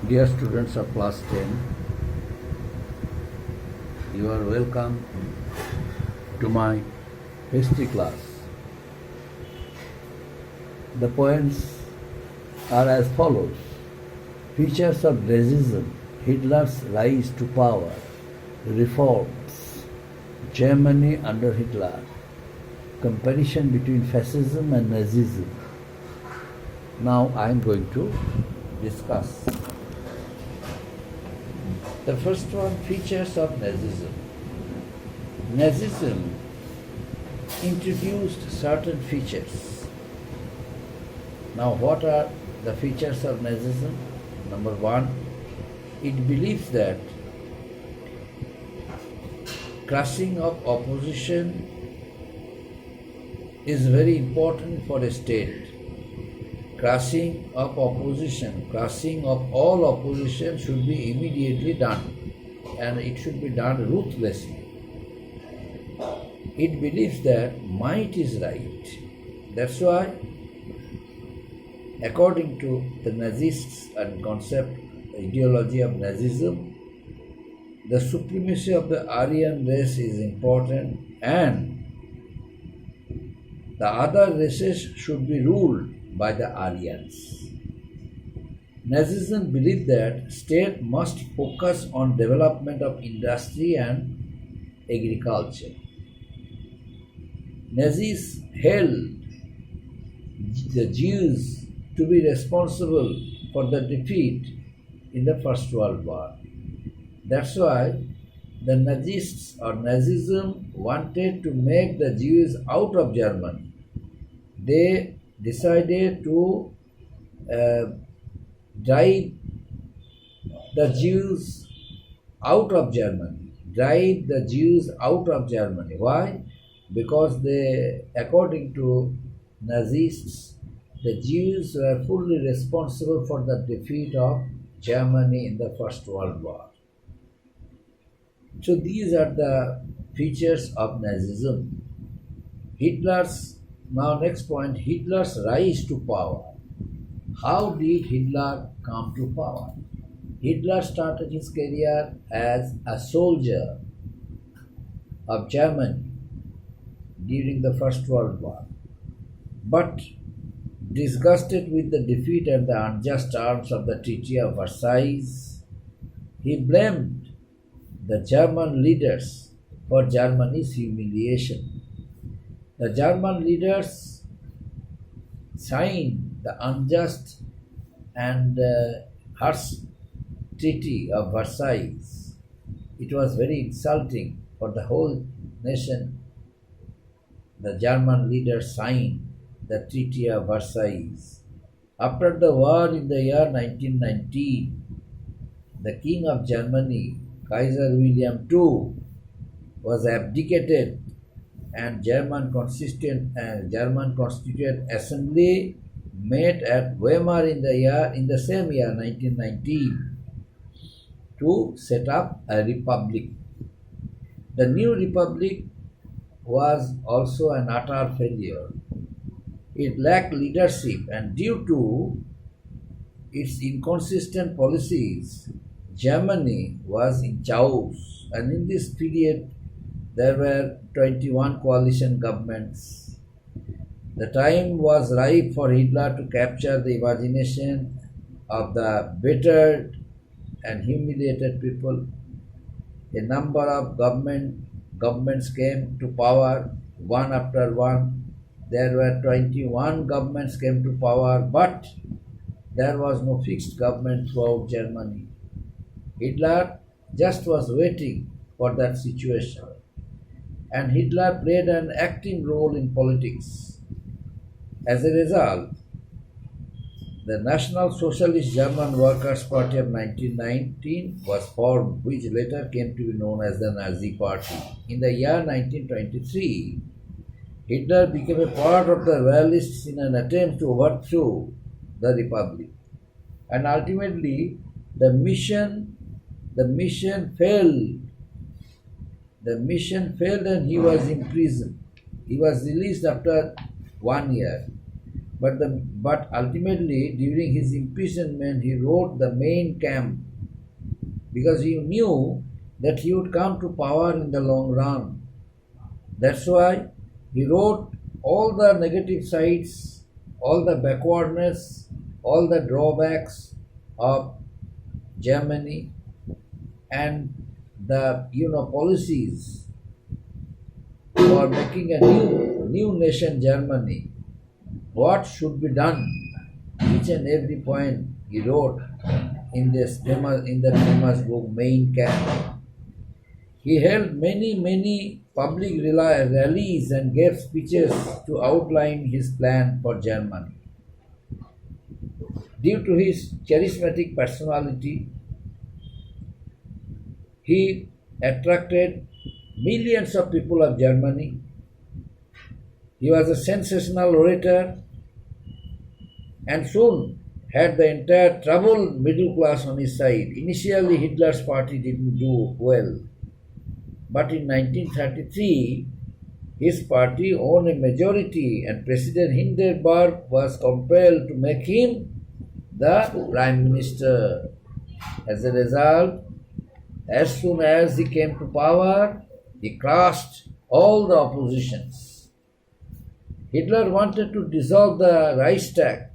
Dear students of class 10, you are welcome to my history class. The points are as follows. Features of Nazism, Hitler's rise to power, reforms, Germany under Hitler, comparison between fascism and Nazism. Now I am going to discuss. The first one, features of Nazism. Nazism introduced certain features. Now, what are the features of Nazism? Number one, it believes that crushing of opposition is very important for a state. Crushing of opposition, crushing of all opposition should be immediately done, and it should be done ruthlessly. It believes that might is right. That's why, according to the Nazists and concept, ideology of Nazism, the supremacy of the Aryan race is important, and the other races should be ruled by the Aryans. Nazism believed that state must focus on development of industry and agriculture. Nazis held the Jews to be responsible for the defeat in the First World War. That's why the Nazists or Nazism wanted to make the Jews out of Germany. They decided to drive the Jews out of Germany. Drive the Jews out of Germany. Why? Because they, according to Nazists, the Jews were fully responsible for the defeat of Germany in the First World War. So these are the features of Nazism. Now next point, Hitler's rise to power. How did Hitler come to power? Hitler started his career as a soldier of Germany during the First World War. But disgusted with the defeat and the unjust terms of the Treaty of Versailles, he blamed the German leaders for Germany's humiliation. The German leaders signed the unjust and harsh Treaty of Versailles. It was very insulting for the whole nation. The German leaders signed the Treaty of Versailles. After the war in the year 1919, the King of Germany, Kaiser William II, was abdicated, and German Constituent Assembly met at Weimar in the same year 1919 to set up a republic. The new republic was also an utter failure. It lacked leadership, and due to its inconsistent policies, Germany was in chaos, and in this period there were 21 coalition governments. The time was ripe for Hitler to capture the imagination of the battered and humiliated people. A number of governments came to power, one after one. There were 21 governments came to power, but there was no fixed government throughout Germany. Hitler just was waiting for that situation. And Hitler played an active role in politics. As a result, the National Socialist German Workers' Party of 1919 was formed, which later came to be known as the Nazi Party. In the year 1923, Hitler became a part of the Royalists in an attempt to overthrow the Republic. And ultimately, the mission failed. The mission failed and he was imprisoned. He was released after 1 year. but ultimately during his imprisonment he wrote the main camp because he knew that he would come to power in the long run. That's why he wrote all the negative sides, all the backwardness, all the drawbacks of Germany and the policies for making a new nation Germany. What should be done? Each and every point he wrote in the famous book Mein Kampf. He held many public rallies and gave speeches to outline his plan for Germany. Due to his charismatic personality, he attracted millions of people of Germany. He was a sensational orator and soon had the entire troubled middle class on his side. Initially, Hitler's party didn't do well. But in 1933, his party won a majority and President Hindenburg was compelled to make him the Prime Minister. As a result, as soon as he came to power, he crushed all the oppositions. Hitler wanted to dissolve the Reichstag,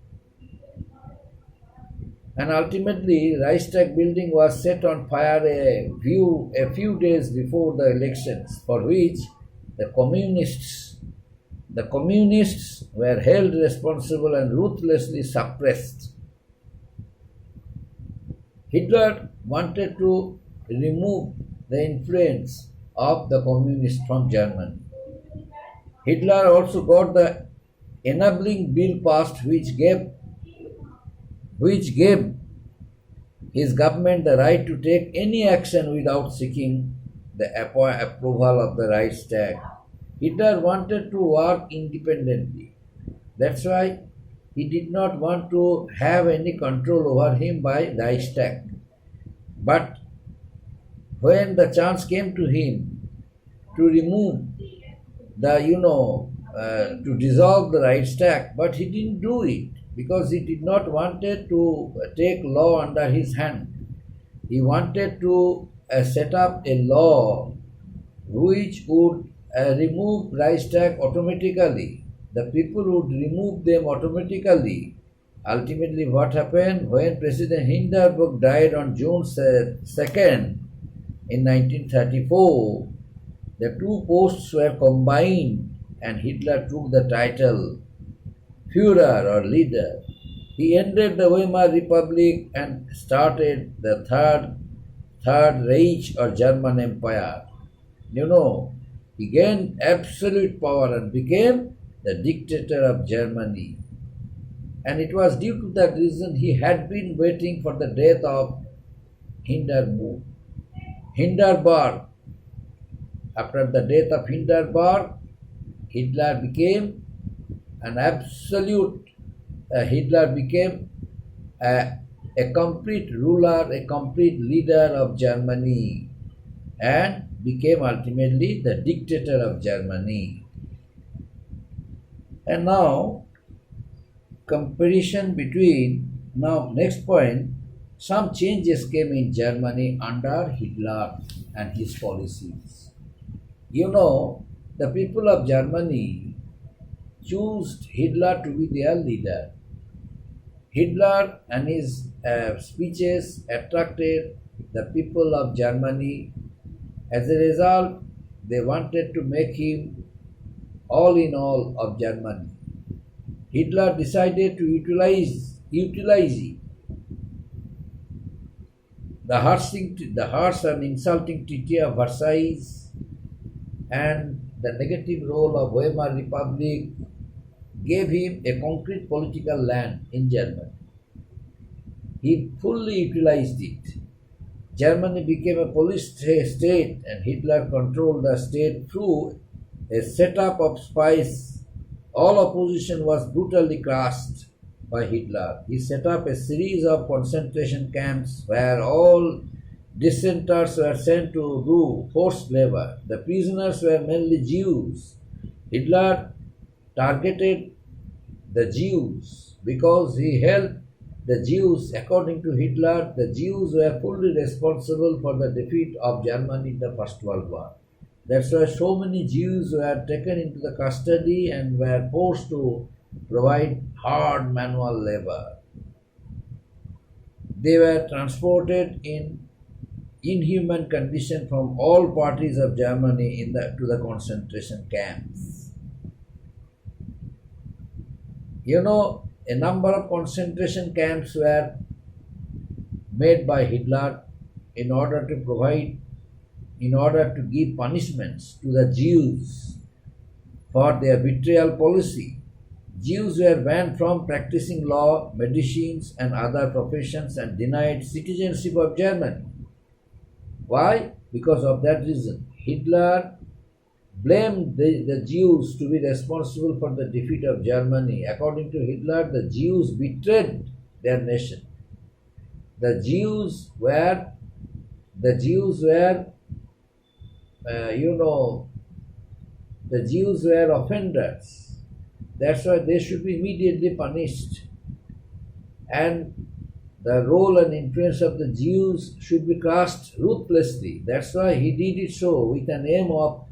and ultimately Reichstag building was set on fire a few days before the elections, for which the communists were held responsible and ruthlessly suppressed. Hitler wanted to remove the influence of the communists from Germany. Hitler also got the enabling bill passed which gave his government the right to take any action without seeking the approval of the Reichstag. Hitler wanted to work independently. That's why he did not want to have any control over him by Reichstag. But when the chance came to him to remove to dissolve the Reichstag, but he didn't do it because he did not wanted to take law under his hand. He wanted to set up a law which would remove Reichstag automatically. The people would remove them automatically. Ultimately, what happened when President Hindenburg died on June 2nd in 1934, the two posts were combined and Hitler took the title Führer or leader. He ended the Weimar Republic and started the Third Reich or German Empire. He gained absolute power and became the dictator of Germany. And it was due to that reason he had been waiting for the death of Hindenburg. After the death of Hindenburg, Hitler became an absolute, Hitler became a complete ruler, a complete leader of Germany and became ultimately the dictator of Germany. And now, next point, some changes came in Germany under Hitler and his policies. The people of Germany chose Hitler to be their leader. Hitler and his speeches attracted the people of Germany. As a result, they wanted to make him all in all of Germany. Hitler decided to utilize the harsh and insulting Treaty of Versailles and the negative role of Weimar Republic gave him a concrete political land in Germany. He fully utilized it. Germany became a police state and Hitler controlled the state through a setup of spies. All opposition was brutally crushed by Hitler. He set up a series of concentration camps where all dissenters were sent to do forced labor. The prisoners were mainly Jews. Hitler targeted the Jews, because he held the Jews, according to Hitler, the Jews were fully responsible for the defeat of Germany in the First World War. That's why so many Jews were taken into the custody and were forced to provide hard manual labor. They were transported in inhuman condition from all parties of Germany to the concentration camps. You know, a number of concentration camps were made by Hitler in order to give punishments to the Jews for their betrayal policy. Jews were banned from practicing law, medicines, and other professions and denied citizenship of Germany. Why? Because of that reason. Hitler blamed the Jews to be responsible for the defeat of Germany. According to Hitler, the Jews betrayed their nation. The Jews were, the Jews were offenders. That's why they should be immediately punished. And the role and influence of the Jews should be crushed ruthlessly. That's why he did it so, with an aim of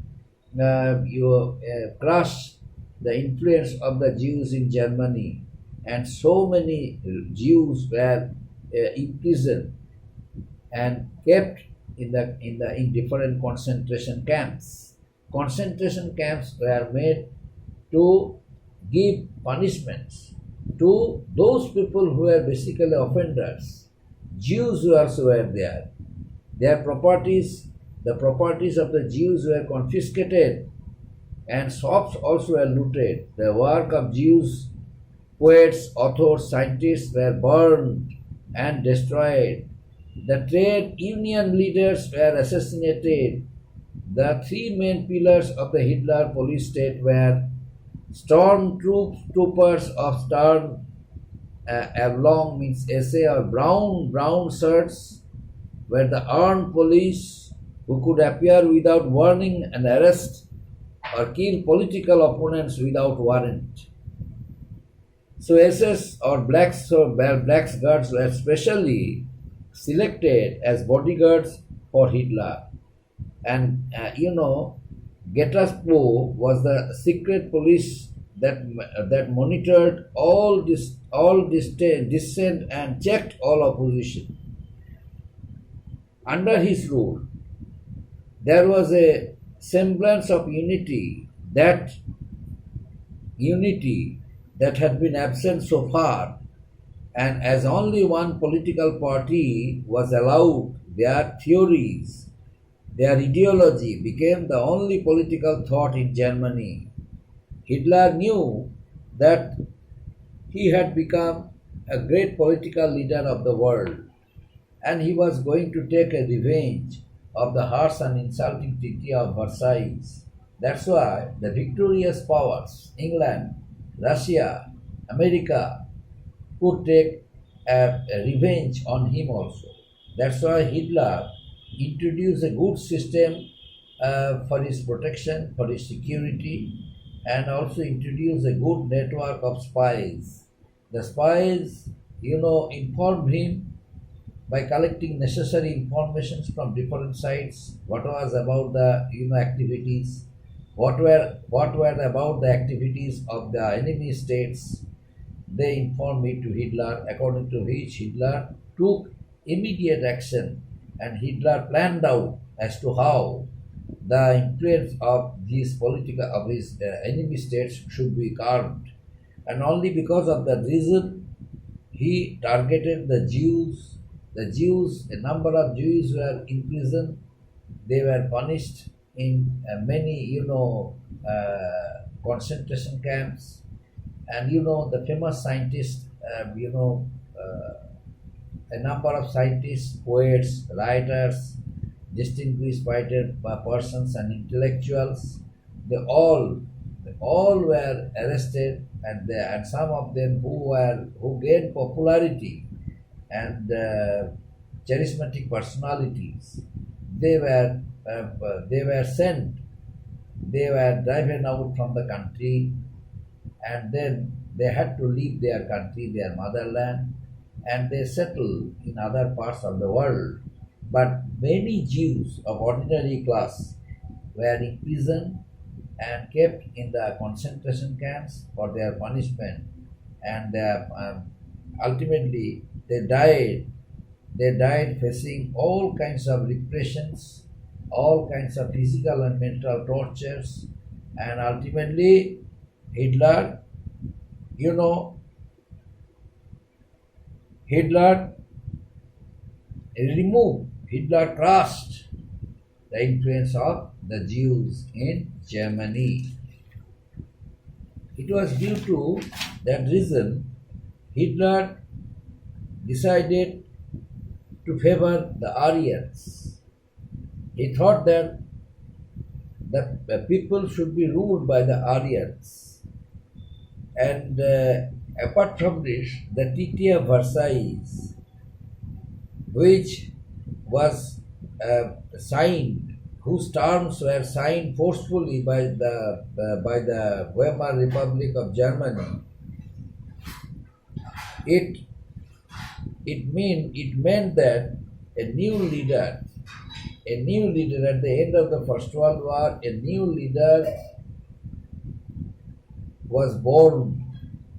crush the influence of the Jews in Germany. And so many Jews were imprisoned and kept in different concentration camps. Concentration camps were made to give punishments to those people who were basically offenders. Jews who also were there. Their properties, the properties of the Jews were confiscated, and shops also were looted. The work of Jews, poets, authors, scientists were burned and destroyed. The trade union leaders were assassinated. The three main pillars of the Hitler police state were stormtroopers of Stern Avlong means SA or brown shirts were the armed police who could appear without warning and arrest or kill political opponents without warrant. So SS or blacks guards were specially selected as bodyguards for Hitler. And Gestapo was the secret police that monitored all dissent and checked all opposition. Under his rule, there was a semblance of unity that had been absent so far, and as only one political party was allowed, their theories, their ideology became the only political thought in Germany. Hitler knew that he had become a great political leader of the world, and he was going to take a revenge of the harsh and insulting Treaty of Versailles. That's why the victorious powers, England, Russia, America, could take a revenge on him also. That's why Hitler introduced a good system for his protection, for his security, and also introduced a good network of spies. The spies, informed him by collecting necessary information from different sites, what was about the activities, what were about the activities of the enemy states. They informed it to Hitler, according to which Hitler took immediate action, and Hitler planned out as to how the influence of his enemy states should be curbed. And only because of that reason, he targeted the Jews. The Jews, a number of Jews were imprisoned. They were punished in many, concentration camps. And the famous scientists, a number of scientists, poets, writers, distinguished persons and intellectuals, they all were arrested, and some of them who gained popularity and charismatic personalities, they were driven out from the country, and then they had to leave their country, their motherland, and they settled in other parts of the world. But many Jews of ordinary class were imprisoned and kept in the concentration camps for their punishment, and ultimately they died. They died facing all kinds of repressions, all kinds of physical and mental tortures, and ultimately Hitler, you know, Hitler Hitler crushed the influence of the Jews in Germany. It was due to that reason Hitler decided to favor the Aryans. He thought that the people should be ruled by the Aryans. And apart from this, the Treaty of Versailles, which was signed, whose terms were signed forcefully by the Weimar Republic of Germany, it meant that a new leader at the end of the First World War, a new leader was born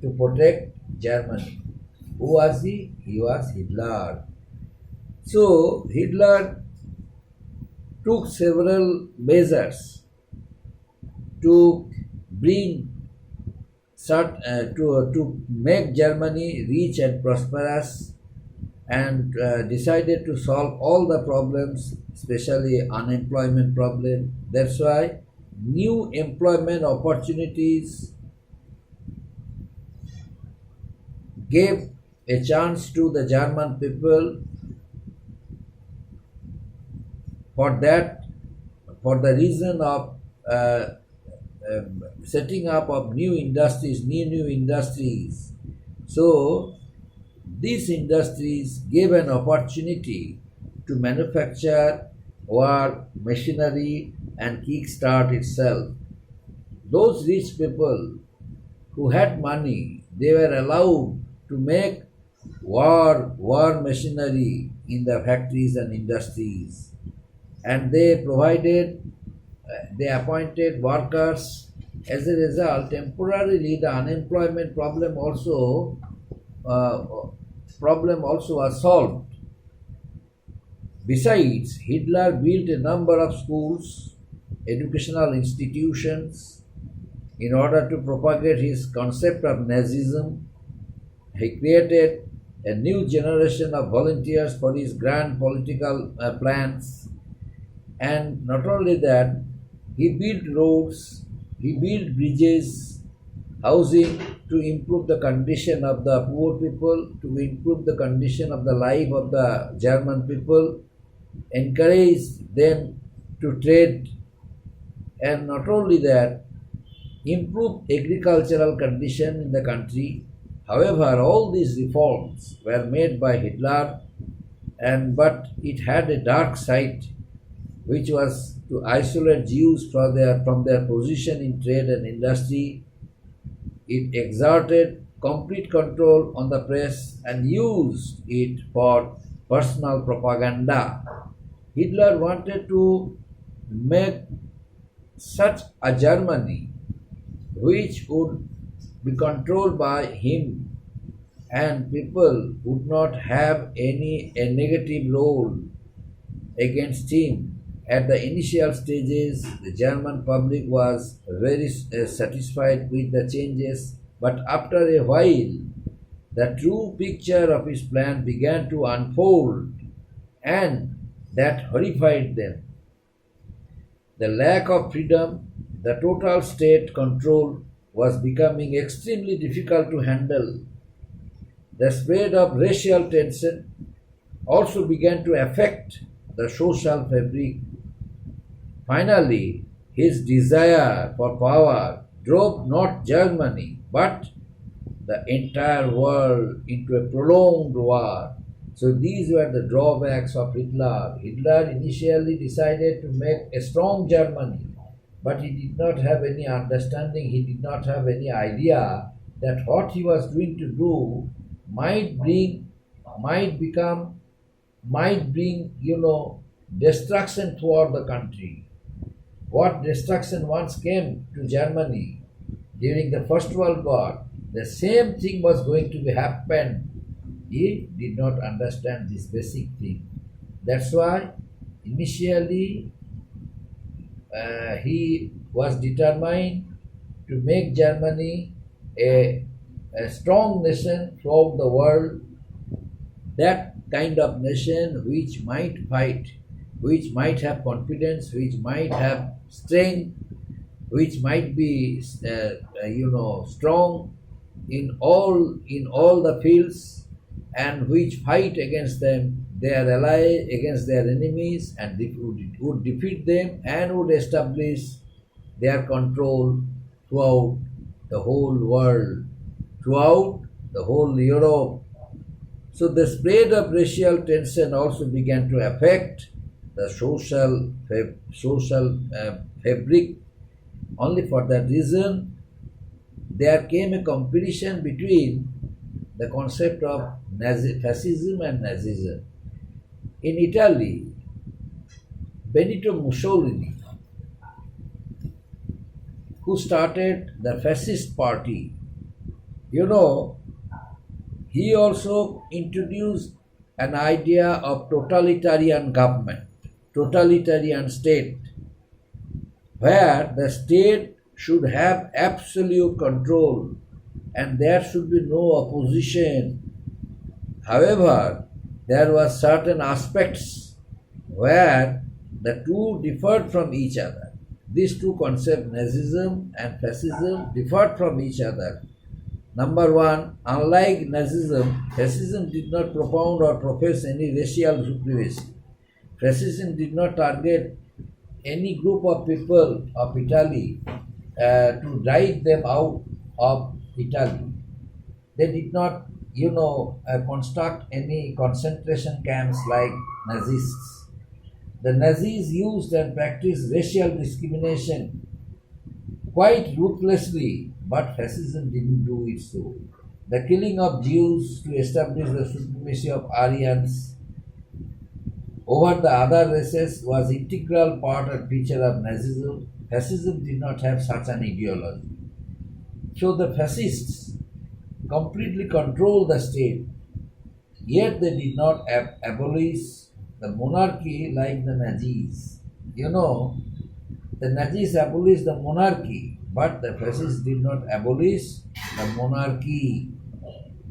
to protect Germany. Who was he? He was Hitler. So Hitler took several measures to bring to make Germany rich and prosperous, and decided to solve all the problems, especially unemployment problem. That's why new employment opportunities gave a chance to the German people. For the reason of setting up of new industries. So these industries gave an opportunity to manufacture war, machinery, and kickstart itself. Those rich people who had money, they were allowed to make war machinery in the factories and industries, and they appointed workers. As a result, temporarily the unemployment problem also was solved. Besides, Hitler built a number of schools, educational institutions, in order to propagate his concept of Nazism. He created a new generation of volunteers for his grand political plans. And not only that, he built roads, he built bridges, housing, to improve the condition of the poor people, to improve the condition of the life of the German people, encouraged them to trade, and not only that, improve agricultural condition in the country. However, all these reforms were made by Hitler, but it had a dark side, which was to isolate Jews from their position in trade and industry. It exerted complete control on the press and used it for personal propaganda. Hitler wanted to make such a Germany which would be controlled by him, and people would not have a negative role against him. At the initial stages, the German public was very satisfied with the changes, but after a while, the true picture of his plan began to unfold, and that horrified them. The lack of freedom, the total state control was becoming extremely difficult to handle. The spread of racial tension also began to affect the social fabric. Finally, his desire for power drove not Germany but the entire world into a prolonged war. So these were the drawbacks of Hitler. Hitler initially decided to make a strong Germany, but he did not have any understanding, he did not have any idea that what he was going to do might bring, might become, might bring, destruction throughout the country. What destruction once came to Germany during the First World War, the same thing was going to be happen. He did not understand this basic thing. That's why initially he was determined to make Germany a strong nation throughout the world, that kind of nation which might fight, which might have confidence, which might have strength, which might be strong in all the fields, and which fight against them, their ally, against their enemies, and would defeat them and would establish their control throughout the whole world, throughout the whole Europe. So the spread of racial tension also began to affect the social fabric. Only for that reason, there came a competition between the concept of fascism and Nazism. In Italy, Benito Mussolini, who started the fascist party, he also introduced an idea of totalitarian government, totalitarian state, where the state should have absolute control and there should be no opposition. However, there were certain aspects where the two differed from each other. These two concepts, Nazism and fascism, differed from each other. Number one, unlike Nazism, fascism did not propound or profess any racial supremacy. Fascism did not target any group of people of Italy to drive them out of Italy. They did not, construct any concentration camps like Nazis. The Nazis used and practiced racial discrimination quite ruthlessly, but fascism didn't do it so. The killing of Jews to establish the supremacy of Aryans over the other races was integral part and feature of Nazism. Fascism did not have such an ideology. So the fascists completely controlled the state, yet they did not abolish the monarchy like the Nazis. The Nazis abolished the monarchy, but the fascists did not abolish the monarchy.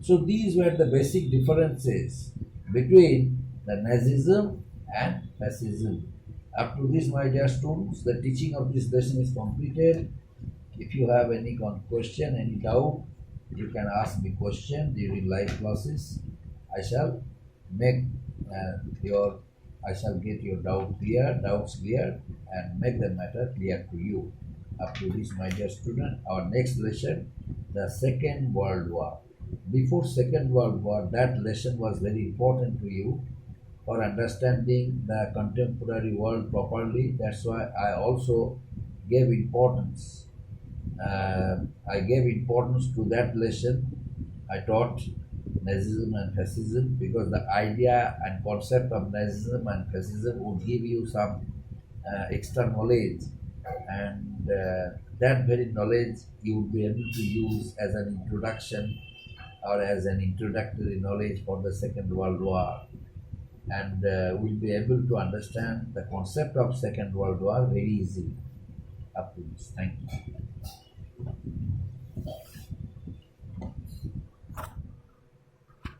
So these were the basic differences between the Nazism and fascism. Up to this, my dear students, the teaching of this lesson is completed. If you have any question, any doubt, you can ask me question during live classes. I shall make I shall get your doubts clear, and make the matter clear to you. Up to this, my dear student, our next lesson, the Second World War. Before Second World War, that lesson was very important to you for understanding the contemporary world properly. That's why I also gave importance. I gave importance to that lesson. I taught Nazism and fascism because the idea and concept of Nazism and fascism would give you some extra knowledge, and that very knowledge you would be able to use as an introduction or as an introductory knowledge for the Second World War, and will be able to understand the concept of Second World War very easily. Up to this. Thank you.